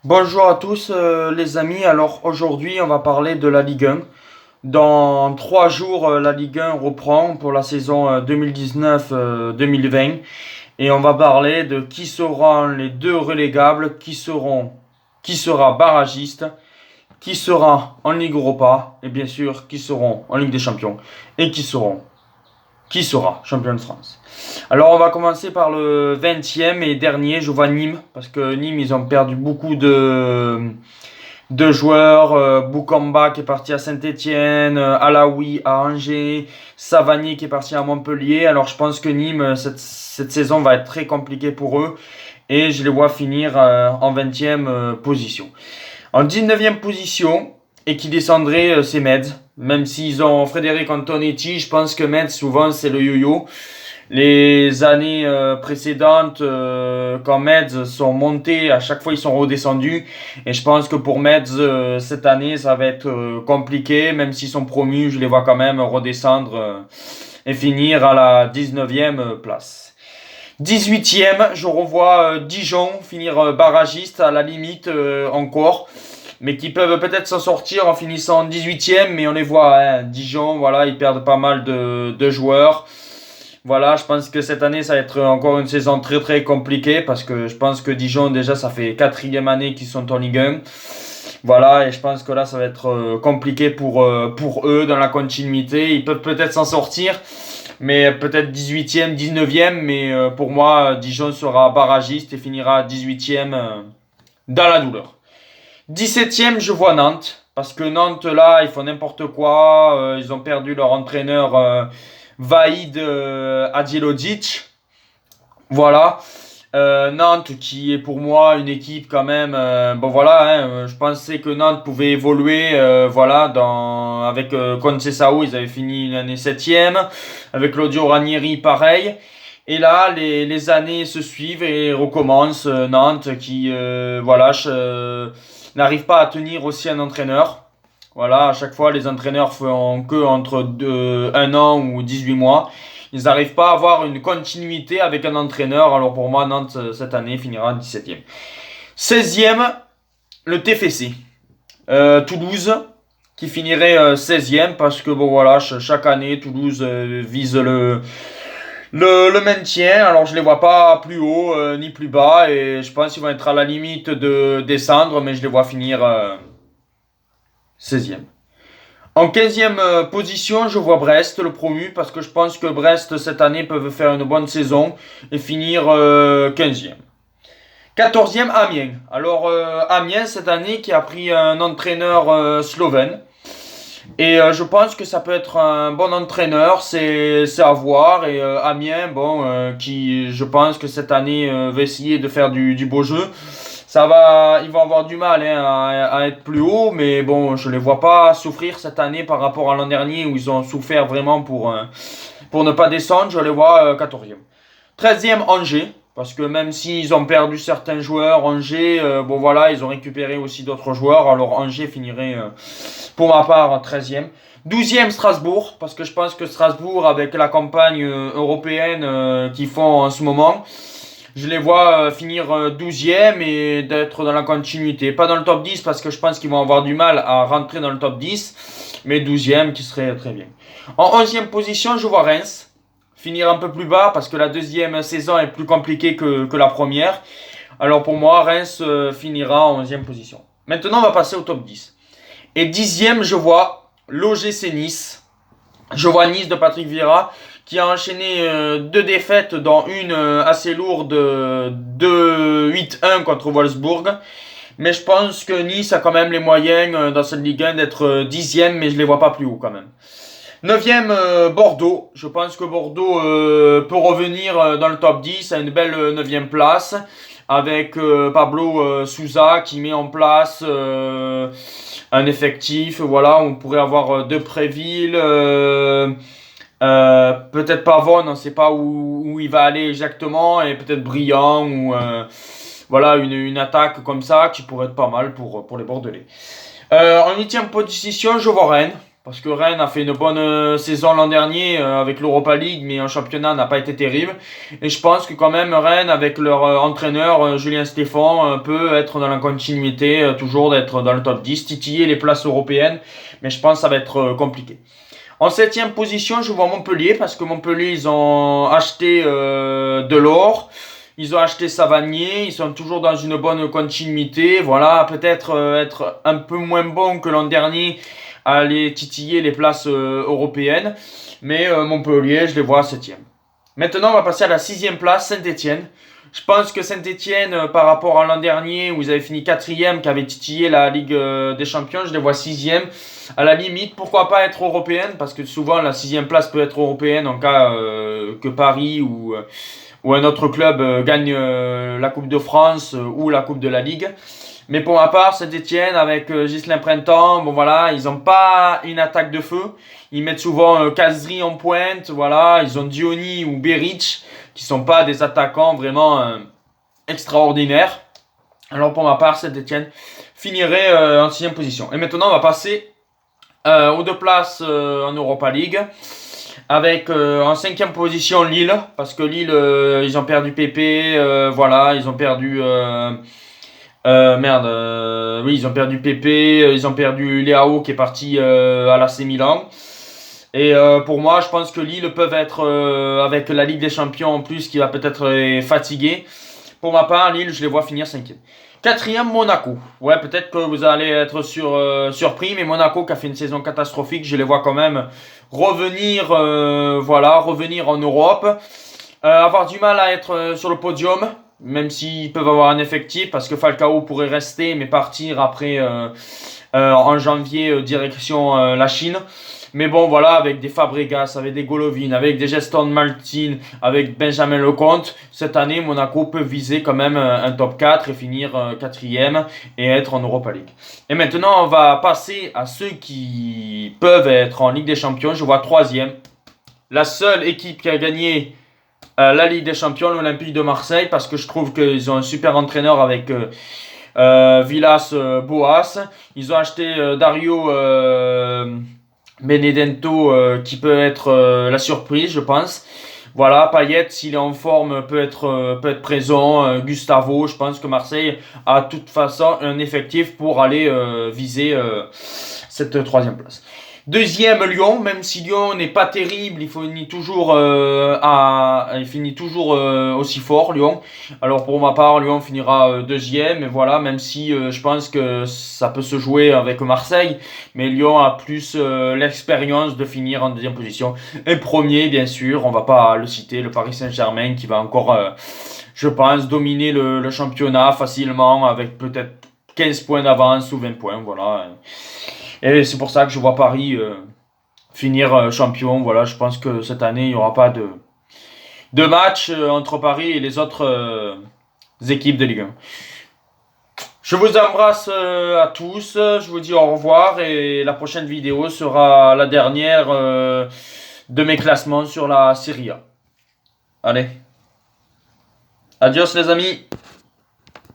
Bonjour à tous les amis, alors aujourd'hui on va parler de la Ligue 1. Dans 3 jours la Ligue 1 reprend pour la saison 2019-2020 et on va parler de qui seront les deux relégables, qui sera barragiste, qui sera en Ligue Europa et bien sûr qui seront en Ligue des Champions et qui sera champion de France. Alors on va commencer par le 20e et dernier, je vois Nîmes, parce que Nîmes ils ont perdu beaucoup de joueurs. Boukamba qui est parti à Saint-Etienne, Alaoui à Angers, Savanier qui est parti à Montpellier. Alors je pense que Nîmes, cette saison va être très compliquée pour eux et je les vois finir en 20e position. En 19e position, et qui descendrait, c'est Metz. Même s'ils ont Frédéric Antonetti, je pense que Metz, souvent, c'est le yo-yo. Les années précédentes, quand Metz sont montés, à chaque fois ils sont redescendus. Et je pense que pour Metz, cette année, ça va être compliqué. Même s'ils sont promus, je les vois quand même redescendre et finir à la 19e place. 18e, je revois Dijon finir barragiste à la limite encore, mais qui peuvent peut-être s'en sortir en finissant 18e, mais on les voit, hein, Dijon, voilà, ils perdent pas mal de joueurs. Voilà, je pense que cette année, ça va être encore une saison très très compliquée, parce que je pense que Dijon, déjà, ça fait 4e année qu'ils sont en Ligue 1. Voilà, et je pense que là, ça va être compliqué pour eux dans la continuité. Ils peuvent peut-être s'en sortir, mais peut-être 18e, 19e, mais pour moi, Dijon sera barragiste et finira 18e dans la douleur. 17e, je vois Nantes, parce que Nantes, là, ils font n'importe quoi. Ils ont perdu leur entraîneur Vaïd Adjelodzic. Voilà. Nantes qui est pour moi une équipe quand même. Bon voilà, hein, je pensais que Nantes pouvait évoluer. Voilà, avec Conceição, ils avaient fini l'année 7e. Avec Claudio Ranieri, pareil. Et là, les années se suivent et recommencent. Nantes qui, voilà, n'arrive pas à tenir aussi un entraîneur. Voilà, à chaque fois, les entraîneurs font que entre 1 an ou 18 mois. Ils n'arrivent pas à avoir une continuité avec un entraîneur. Alors pour moi, Nantes, cette année, finira 17e. 16e, le TFC. Toulouse, qui finirait 16e, parce que bon voilà, chaque année, Toulouse vise le maintien. Alors je les vois pas plus haut ni plus bas, et je pense qu'ils vont être à la limite de descendre, mais je les vois finir 16e. En 15e position, je vois Brest, le promu, parce que je pense que Brest, cette année, peuvent faire une bonne saison et finir 15e. 14e, Amiens. Alors, Amiens, cette année, qui a pris un entraîneur slovène. Et je pense que ça peut être un bon entraîneur, c'est à voir. Et Amiens, bon, qui, je pense que cette année, va essayer de faire du beau jeu. Ils vont avoir du mal hein, à être plus haut, mais bon, je les vois pas souffrir cette année par rapport à l'an dernier où ils ont souffert vraiment pour ne pas descendre. Je les vois 14e. 13e, Angers, parce que même s'ils ont perdu certains joueurs, Angers, bon voilà, ils ont récupéré aussi d'autres joueurs. Alors Angers finirait pour ma part 13e. 12e, Strasbourg, parce que je pense que Strasbourg, avec la campagne européenne qu'ils font en ce moment, je les vois finir 12e et d'être dans la continuité. Pas dans le top 10 parce que je pense qu'ils vont avoir du mal à rentrer dans le top 10, mais 12e qui serait très bien. En 11e position, je vois Reims finir un peu plus bas parce que la deuxième saison est plus compliquée que la première. Alors pour moi, Reims finira en 11e position. Maintenant, on va passer au top 10. Et 10e, je vois l'OGC Nice. Je vois Nice de Patrick Vieira qui a enchaîné 2 défaites, dont une assez lourde de 8-1 contre Wolfsburg. Mais je pense que Nice a quand même les moyens dans cette Ligue 1 d'être 10e, mais je les vois pas plus haut quand même. 9e, Bordeaux. Je pense que Bordeaux peut revenir dans le top 10 à une belle 9e place. Avec Pablo Souza qui met en place un effectif. Voilà, on pourrait avoir Depréville. Peut-être Pavone, on ne sait pas où il va aller exactement. Et peut-être Briand ou voilà, une attaque comme ça qui pourrait être pas mal pour les Bordelais. En 8e position, je vois Rennes. Parce que Rennes a fait une bonne saison l'an dernier avec l'Europa League, mais en championnat n'a pas été terrible. Et je pense que quand même Rennes, avec leur entraîneur Julien Stéphan, peut être dans la continuité, toujours d'être dans le top 10, titiller les places européennes. Mais je pense que ça va être compliqué. En septième position, je vois Montpellier, parce que Montpellier, ils ont acheté Delors. Ils ont acheté Savanier, ils sont toujours dans une bonne continuité. Voilà, peut-être être un peu moins bon que l'an dernier à aller titiller les places européennes. Mais Montpellier, je les vois à 7e. Maintenant, on va passer à la 6e place, Saint-Etienne. Je pense que Saint-Etienne, par rapport à l'an dernier, où ils avaient fini 4e, qui avait titillé la Ligue des Champions, je les vois 6e. À la limite, pourquoi pas être européenne? Parce que souvent, la 6e place peut être européenne en cas que Paris ou un autre club gagne la Coupe de France ou la Coupe de la Ligue. Mais pour ma part, Saint-Etienne avec Ghislain Printemps, bon voilà, ils n'ont pas une attaque de feu. Ils mettent souvent Kazri en pointe, voilà, ils ont Diony ou Beric qui sont pas des attaquants vraiment extraordinaires. Alors pour ma part, Saint-Etienne finirait en 6e position. Et maintenant, on va passer aux 2 places en Europa League. Avec en 5e position Lille, parce que Lille, ils ont perdu Pépé, voilà, ils ont perdu... oui, ils ont perdu Pépé, ils ont perdu Leao qui est parti à l'AC Milan. Et pour moi, je pense que Lille peuvent être, avec la Ligue des Champions en plus, qui va peut-être les fatiguer. Pour ma part, Lille, je les vois finir 5e. 4e, Monaco. Ouais, peut-être que vous allez être surpris, mais Monaco qui a fait une saison catastrophique, je les vois quand même revenir, voilà, revenir en Europe. Avoir du mal à être sur le podium, même s'ils peuvent avoir un effectif, parce que Falcao pourrait rester, mais partir après en janvier direction la Chine. Mais bon, voilà, avec des Fabregas, avec des Golovin, avec des Geston Martin, avec Benjamin Lecomte, cette année, Monaco peut viser quand même un top 4 et finir 4e et être en Europa League. Et maintenant, on va passer à ceux qui peuvent être en Ligue des Champions. Je vois 3e. La seule équipe qui a gagné la Ligue des Champions, l'Olympique de Marseille, parce que je trouve qu'ils ont un super entraîneur avec Villas Boas. Ils ont acheté Dario Benedetto qui peut être la surprise, je pense. Voilà, Payet, s'il est en forme, peut être présent. Gustavo, je pense que Marseille a de toute façon un effectif pour aller viser cette 3e place. 2e, Lyon, même si Lyon n'est pas terrible, il finit toujours, aussi fort, Lyon. Alors pour ma part, Lyon finira 2e, et voilà, même si je pense que ça peut se jouer avec Marseille, mais Lyon a plus l'expérience de finir en 2e position. Et premier, bien sûr, on va pas le citer, le Paris Saint-Germain qui va encore, je pense, dominer le championnat facilement avec peut-être 15 points d'avance ou 20 points, voilà. Et c'est pour ça que je vois Paris finir champion. Voilà, je pense que cette année, il n'y aura pas de match entre Paris et les autres équipes de Ligue 1. Je vous embrasse à tous. Je vous dis au revoir. Et la prochaine vidéo sera la dernière de mes classements sur la Serie A. Allez. Adios les amis.